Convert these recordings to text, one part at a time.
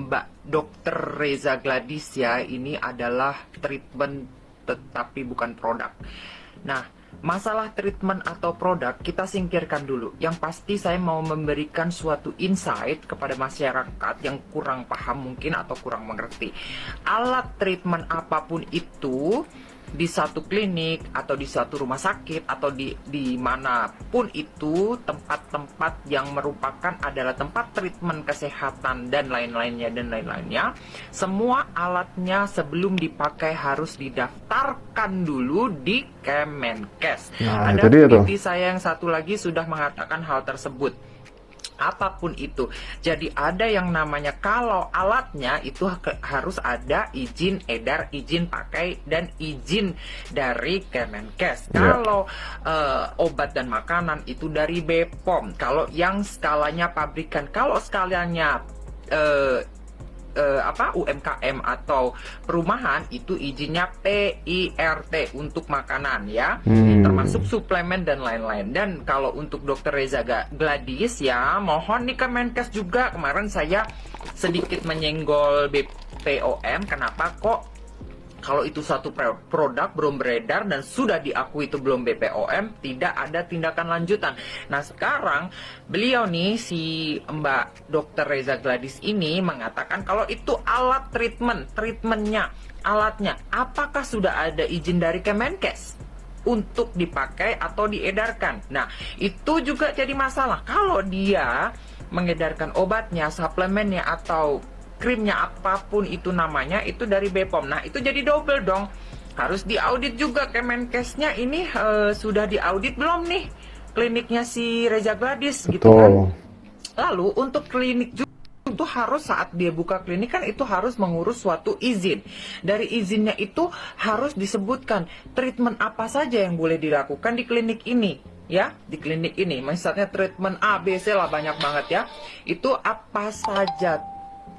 Mbak Dr. Reza Gladys ya, ini adalah treatment tetapi bukan produk. Nah, masalah treatment atau produk kita singkirkan dulu. Yang pasti saya mau memberikan suatu insight kepada masyarakat yang kurang paham mungkin atau kurang mengerti. Alat treatment apapun itu di satu klinik atau di satu rumah sakit atau di manapun itu, tempat-tempat yang merupakan adalah tempat treatment kesehatan dan lain-lainnya, semua alatnya sebelum dipakai harus didaftarkan dulu di Kemenkes. Ada peneliti saya yang satu lagi sudah mengatakan hal tersebut. Apapun itu, jadi ada yang namanya kalau alatnya itu harus ada izin edar, izin pakai, dan izin dari Kemenkes. Kalau obat dan makanan itu dari BPOM. Kalau yang skalanya pabrikan, kalau skalanya UMKM atau perumahan itu izinnya PIRT untuk makanan ya, termasuk suplemen dan lain-lain. Dan kalau untuk Dr. Reza Gladys ya, mohon nih Kemenkes juga, kemarin saya sedikit menyenggol BPOM, kenapa kok kalau itu satu produk belum beredar dan sudah diakui itu belum BPOM, tidak ada tindakan lanjutan. Nah sekarang beliau nih, si Mbak Dr. Reza Gladys ini mengatakan kalau itu alat treatmentnya, alatnya, apakah sudah ada izin dari Kemenkes untuk dipakai atau diedarkan? Nah itu juga jadi masalah. Kalau dia mengedarkan obatnya, suplemennya, atau krimnya, apapun itu namanya, itu dari BPOM. Nah itu jadi double dong, harus diaudit juga Kemenkesnya. Ini sudah diaudit belum nih kliniknya si Reza Gladys gitu kan. Lalu untuk klinik juga itu harus saat dia buka klinik kan itu harus mengurus suatu izin. Dari izinnya itu harus disebutkan treatment apa saja yang boleh dilakukan di klinik ini ya, di klinik ini. Misalnya treatment A, B, C lah, banyak banget ya. Itu apa saja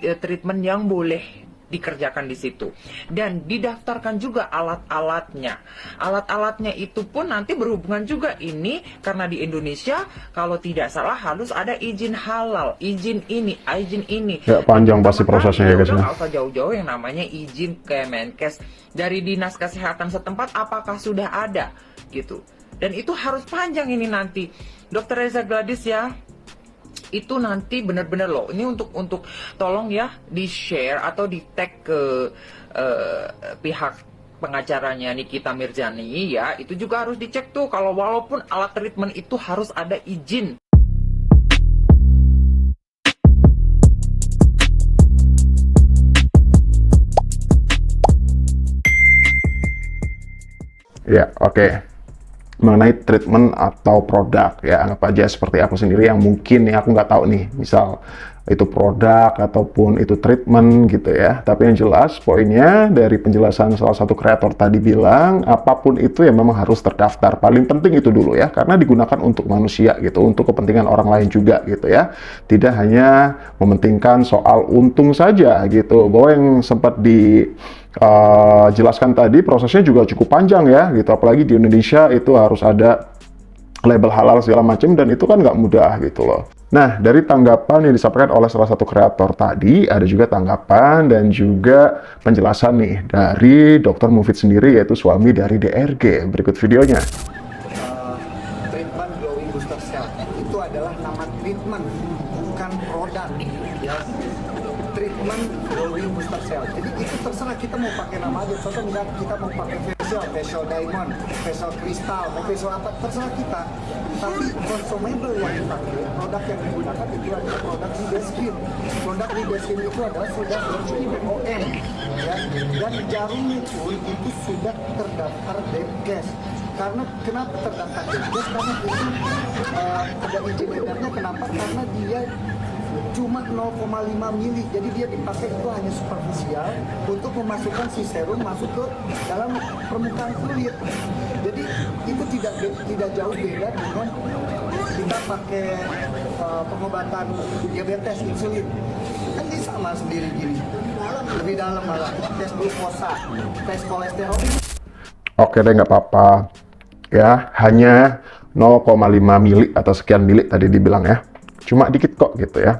treatment yang boleh dikerjakan di situ, dan didaftarkan juga alat-alatnya. Alat-alatnya itu pun nanti berhubungan juga ini, karena di Indonesia kalau tidak salah harus ada izin halal, izin ini, izin ini. Ya panjang pasti prosesnya ya guys. Nggak usah jauh-jauh yang namanya izin Kemenkes dari dinas kesehatan setempat, apakah sudah ada gitu. Dan itu harus panjang ini nanti. Dr. Reza Gladys ya, itu nanti benar-benar loh, ini untuk tolong ya di share atau di tag ke pihak pengacaranya Nikita Mirzani ya, itu juga harus dicek tuh kalau walaupun alat treatment itu harus ada izin. Ya, oke. Mengenai treatment atau produk ya, anggap aja seperti aku sendiri yang mungkin ya aku nggak tahu nih, misal itu produk ataupun itu treatment gitu ya. Tapi yang jelas poinnya dari penjelasan salah satu kreator tadi bilang, apapun itu ya memang harus terdaftar. Paling penting itu dulu ya, karena digunakan untuk manusia gitu, untuk kepentingan orang lain juga gitu ya. Tidak hanya mementingkan soal untung saja gitu. Bahwa yang sempat jelaskan tadi prosesnya juga cukup panjang ya gitu, apalagi di Indonesia itu harus ada label halal segala macam, dan itu kan nggak mudah gitu loh. Nah, dari tanggapan yang disampaikan oleh salah satu kreator tadi, ada juga tanggapan dan juga penjelasan nih dari Dr. Mufid sendiri, yaitu suami dari DRG. Berikut videonya. Treatment glowing booster cell itu adalah nama treatment, bukan produk ya. Treatment glowing booster cell, jadi itu terserah kita mau pakai nama aja. Contoh misalnya kita mau pakai facial diamond, facial crystal, mau facial apa, terserah kita. Tapi consumable yang dipakai, produk yang digunakan itu adalah produk Rideskin. Produk Rideskin itu adalah sudah BPOM ya, dan jarum itu sudah terdaftar Kemenkes. Karena kenapa terdaftar Kemenkes? Karena itu ada izin edarnya. Kenapa? Karena dia cuma 0,5 mili, jadi dia dipakai itu hanya superficial untuk memasukkan si serum masuk ke dalam permukaan kulit. Jadi itu tidak jauh beda dengan kita pakai pengobatan diabetes, insulin. Kan ini sama sendiri gini, lebih dalam malah tes glukosa, tes kolesterol. Oke deh, nggak apa-apa ya, hanya 0,5 mili atau sekian mili tadi dibilang ya, cuma dikit kok gitu ya.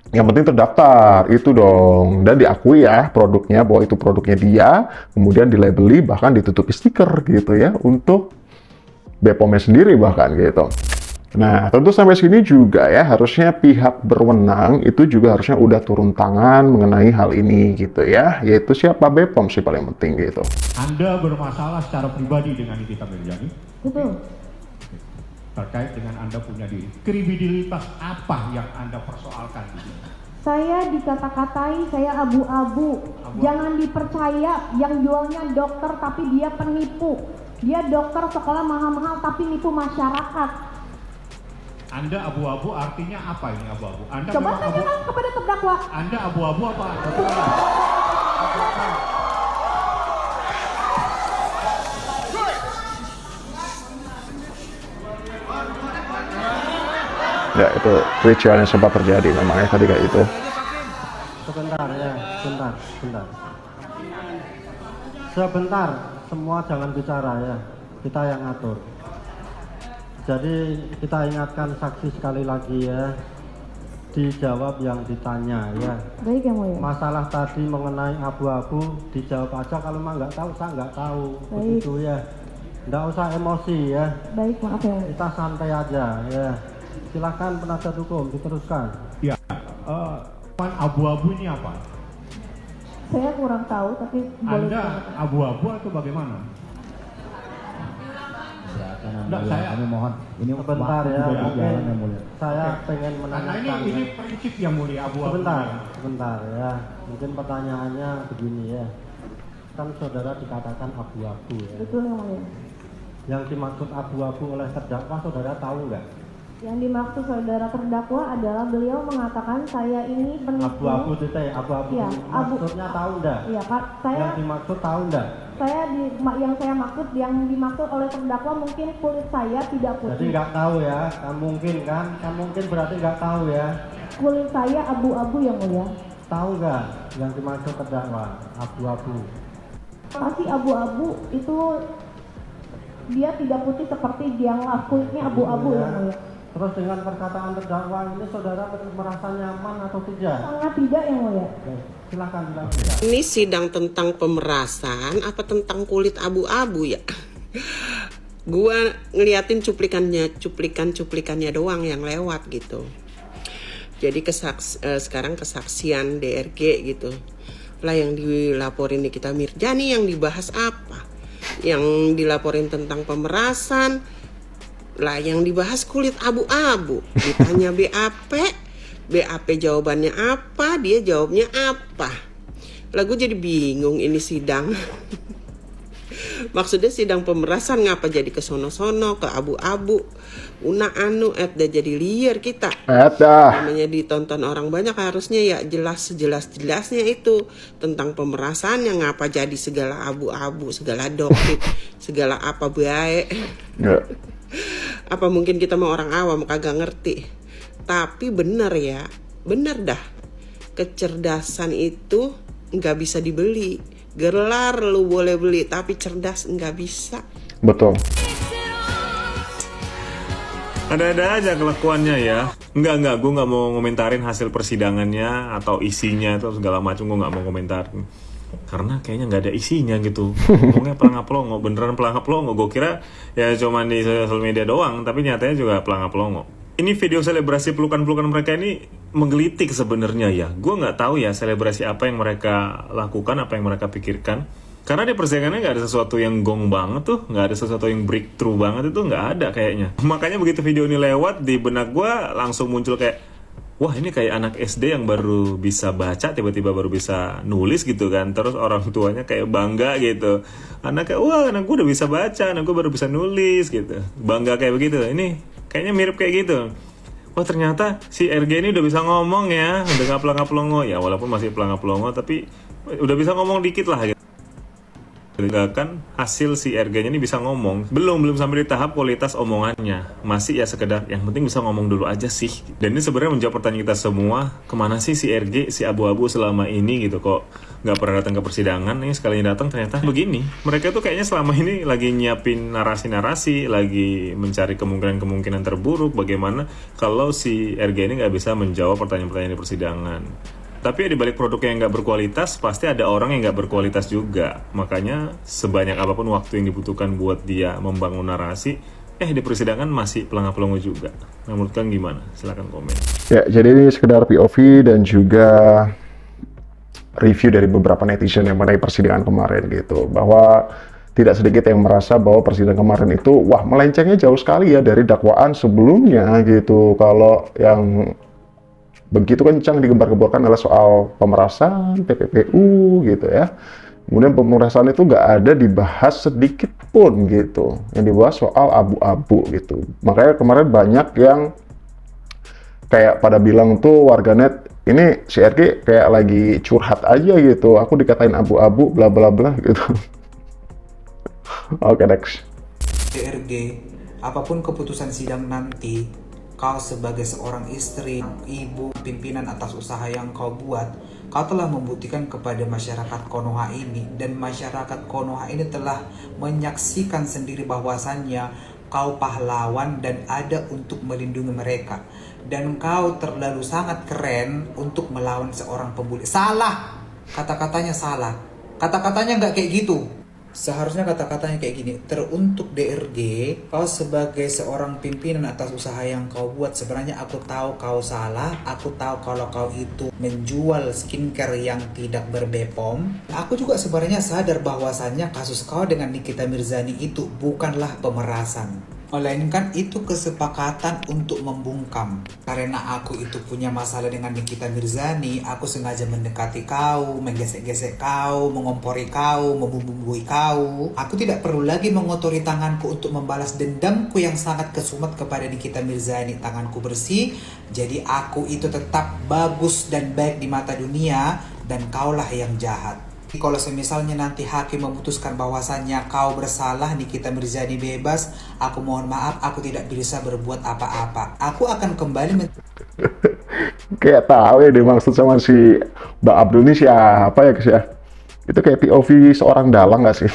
Yang penting terdaftar, itu dong. Dan diakui ya produknya, bahwa itu produknya dia, kemudian dilabeli, bahkan ditutupi stiker gitu ya, untuk BPOM-nya sendiri bahkan gitu. Nah, tentu sampai sini juga ya, harusnya pihak berwenang itu juga harusnya udah turun tangan mengenai hal ini gitu ya, yaitu siapa, BPOM sih paling penting gitu. Anda bermasalah secara pribadi dengan Nikita Mirzani? Betul. Terkait dengan Anda punya diri. Kredibilitas apa yang Anda persoalkan di sini? Saya dikata-katai saya abu-abu. Jangan dipercaya, yang jualnya dokter tapi dia penipu. Dia dokter sekolah mahal-mahal tapi nipu masyarakat. Anda abu-abu artinya apa ini abu-abu? Anda Coba memang tanyakan kepada terdakwa. Anda abu-abu apa? Ya, itu kericuan yang sempat terjadi memang ya tadi kayak itu. Sebentar ya, sebentar. Sebentar, semua jangan bicara ya, kita yang ngatur. Jadi kita ingatkan saksi sekali lagi ya, dijawab yang ditanya ya. Baik yang mulia. Masalah tadi mengenai abu-abu, dijawab aja, kalau mah nggak tahu, saya nggak tahu. Baik. Begitu ya, nggak usah emosi ya, Baik, maaf yang mulia. kita santai aja ya. Silakan penasihat hukum diteruskan. Ya, pan abu-abu ini apa? Saya kurang tahu tapi boleh. Anda abu-abu atau bagaimana? Enggak, kami mohon. Ini Sebentar ya, mungkin saya pengen Karena menanyakan. ini prinsip yang mulia abu-abu. Sebentar ya. Mungkin pertanyaannya begini ya. Kan saudara dikatakan abu-abu ya. Betul yang mulia. Yang dimaksud abu-abu oleh terdakwa saudara tahu nggak? Yang dimaksud saudara terdakwa adalah beliau mengatakan saya ini penipu. Abu-abu titik, abu-abu. Iya, Maksudnya tahu nggak? Iya, Kak. Saya Yang dimaksud tahu nggak? yang saya maksud yang dimaksud oleh terdakwa mungkin kulit saya tidak Jadi putih. nggak tahu ya. Kan mungkin berarti nggak tahu ya. Kulit saya abu-abu yang mulia. Tahu nggak yang dimaksud terdakwa abu-abu? Pasti abu-abu itu dia tidak putih seperti yang kulitnya abu-abu Ya. yang mulia. Terus dengan perkataan terdakwa ini saudara merasa nyaman atau tidak? Sangat tidak yang mulia. Oke, silakan dilanjutkan. Ini sidang tentang pemerasan apa tentang kulit abu-abu ya? Gua ngeliatin cuplikannya doang yang lewat gitu. Jadi sekarang kesaksian DRG gitu. Lah yang dilaporin Nikita Mirzani yang dibahas apa? Yang dilaporin tentang pemerasan. Lah yang dibahas kulit abu-abu. Ditanya BAP jawabannya apa, dia jawabnya apa. Lah gue jadi bingung ini sidang. Maksudnya sidang pemerasan ngapa jadi ke sono-sono, ke abu-abu. Dah jadi liar kita. Namanya ditonton orang banyak harusnya ya jelas-jelasnya itu tentang pemerasan yang ngapa jadi segala abu-abu, segala dokter, segala apa baik. Ya. Apa mungkin kita mau orang awam kagak ngerti. Tapi bener ya, bener dah. Kecerdasan itu nggak bisa dibeli. Gelar lu boleh beli, tapi cerdas nggak bisa. Betul. Ada-ada aja kelakuannya ya. Enggak, gue nggak mau ngomentarin hasil persidangannya atau isinya atau segala macam, gue nggak mau komentarin. Karena kayaknya nggak ada isinya gitu. Ngomongnya pelangap-pelongo, beneran pelangap-pelongo. Gue kira ya cuma di sosial media doang, tapi nyatanya juga pelangap-pelongo. Ini video selebrasi pelukan-pelukan mereka ini menggelitik sebenarnya ya. Gue nggak tahu ya selebrasi apa yang mereka lakukan, apa yang mereka pikirkan. Karena di persidangannya nggak ada sesuatu yang gong banget tuh, nggak ada sesuatu yang breakthrough banget itu, nggak ada kayaknya. Makanya begitu video ini lewat di benak gue langsung muncul kayak, wah ini kayak anak SD yang baru bisa baca, tiba-tiba baru bisa nulis gitu kan. Terus orang tuanya kayak bangga gitu. Anaknya, wah anak gue udah bisa baca, anak gue baru bisa nulis gitu. Bangga kayak begitu. Ini kayaknya mirip kayak gitu. Wah ternyata si RG ini udah bisa ngomong ya, udah gak pelangap-pelongo. Ya walaupun masih pelangap-pelongo tapi udah bisa ngomong dikit lah gitu. kan hasil si RG-nya ini bisa ngomong. Belum sampai di tahap kualitas omongannya. Masih ya sekedar yang penting bisa ngomong dulu aja sih. Dan ini sebenarnya menjawab pertanyaan kita semua, kemana sih si RG, si abu-abu selama ini gitu, kok nggak pernah datang ke persidangan. Nih sekalinya datang ternyata begini. Mereka tuh kayaknya selama ini lagi nyiapin narasi-narasi, lagi mencari kemungkinan-kemungkinan terburuk bagaimana kalau si RG ini nggak bisa menjawab pertanyaan-pertanyaan di persidangan. Tapi di balik produk yang nggak berkualitas, pasti ada orang yang nggak berkualitas juga. Makanya sebanyak apapun waktu yang dibutuhkan buat dia membangun narasi, di persidangan masih pelangga-pelongo juga. Nah, menurut kalian gimana? Silahkan komen. Ya, jadi ini sekedar POV dan juga review dari beberapa netizen yang mengenai persidangan kemarin gitu. Bahwa tidak sedikit yang merasa bahwa persidangan kemarin itu, wah melencengnya jauh sekali ya dari dakwaan sebelumnya gitu. Kalau yang begitu kencang digembar-gemborkan adalah soal pemerasan, TPPU gitu ya. Kemudian pemerasan itu nggak ada dibahas sedikit pun gitu. Yang dibahas soal abu-abu gitu. Makanya kemarin banyak yang kayak pada bilang tuh warganet, ini si RG kayak lagi curhat aja gitu. Aku dikatain abu-abu bla bla bla gitu. Oke, next. DRG, apapun keputusan sidang nanti, kau sebagai seorang istri, ibu, pimpinan atas usaha yang kau buat, kau telah membuktikan kepada masyarakat Konoha ini, dan masyarakat Konoha ini telah menyaksikan sendiri bahwasannya kau pahlawan dan ada untuk melindungi mereka. Dan kau terlalu sangat keren untuk melawan seorang pembuli. Salah! Kata-katanya salah. Kata-katanya nggak kayak gitu. Seharusnya kata-katanya kayak gini, teruntuk DRG, kau sebagai seorang pimpinan atas usaha yang kau buat, sebenarnya aku tahu kau salah, aku tahu kalau kau itu menjual skincare yang tidak berbepom. Aku juga sebenarnya sadar bahwasannya kasus kau dengan Nikita Mirzani itu bukanlah pemerasan, melainkan itu kesepakatan untuk membungkam. Karena aku itu punya masalah dengan Nikita Mirzani, aku sengaja mendekati kau, menggesek-gesek kau, mengompori kau, membumbui kau. Aku tidak perlu lagi mengotori tanganku untuk membalas dendamku yang sangat kesumat kepada Nikita Mirzani. Tanganku bersih, jadi aku itu tetap bagus dan baik di mata dunia, dan kaulah yang jahat. Kalau semisalnya nanti hakim memutuskan bahwasannya kau bersalah, Nikita Mirzani bebas, aku mohon maaf, aku tidak bisa berbuat apa-apa. Aku akan kembali Kayak tahu ya dimaksud sama si Bang Abdul ini siapa ya guys ya? Itu kayak POV seorang dalang nggak sih?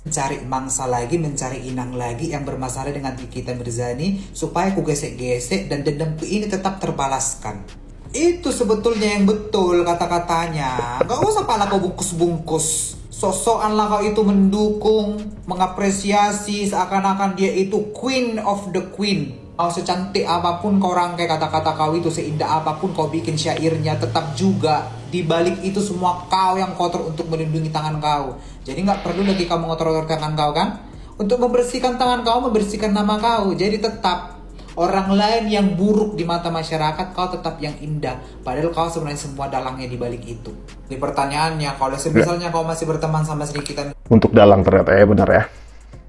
mencari mangsa lagi, mencari inang lagi yang bermasalah dengan Nikita Mirzani, supaya aku gesek-gesek dan dendamku ini tetap terbalaskan. Itu sebetulnya yang betul kata-katanya. Gak usah pala kau bungkus-bungkus. Sosokan lah kau itu mendukung, mengapresiasi seakan-akan dia itu queen of the queen. Kau secantik apapun kau rangkai kata-kata kau itu, seindah apapun kau bikin syairnya, tetap juga di balik itu semua kau yang kotor untuk melindungi tangan kau. Jadi gak perlu lagi kau mengotor-otor tangan kau kan? Untuk membersihkan tangan kau, membersihkan nama kau. Jadi tetap orang lain yang buruk di mata masyarakat, kau tetap yang indah. Padahal kau sebenarnya semua dalangnya di balik itu. Di pertanyaannya, kalau misalnya kau masih berteman sama Nikita Untuk dalang ternyata ya, benar ya.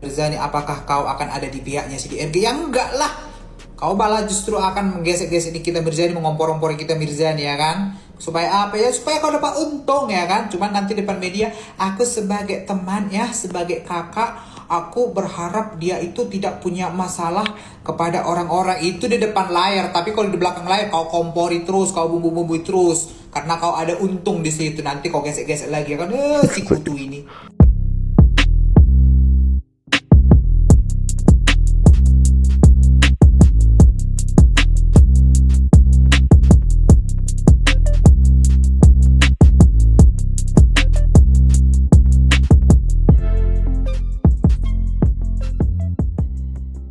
Mirzani, apakah kau akan ada di pihaknya si DRG? Ya enggak lah. Kau malah justru akan menggesek-gesek Nikita Mirzani, mengompor-ompor Nikita Mirzani ya kan? Supaya apa ya? Supaya kau dapat untung ya kan? Cuman nanti depan media, aku sebagai teman ya, sebagai kakak, aku berharap dia itu tidak punya masalah kepada orang-orang itu di depan layar. Tapi kalau di belakang layar kau kompori terus, kau bumbu-bumbui terus. Karena kau ada untung di situ. Nanti kau gesek-gesek lagi ya kan? Si kutu ini.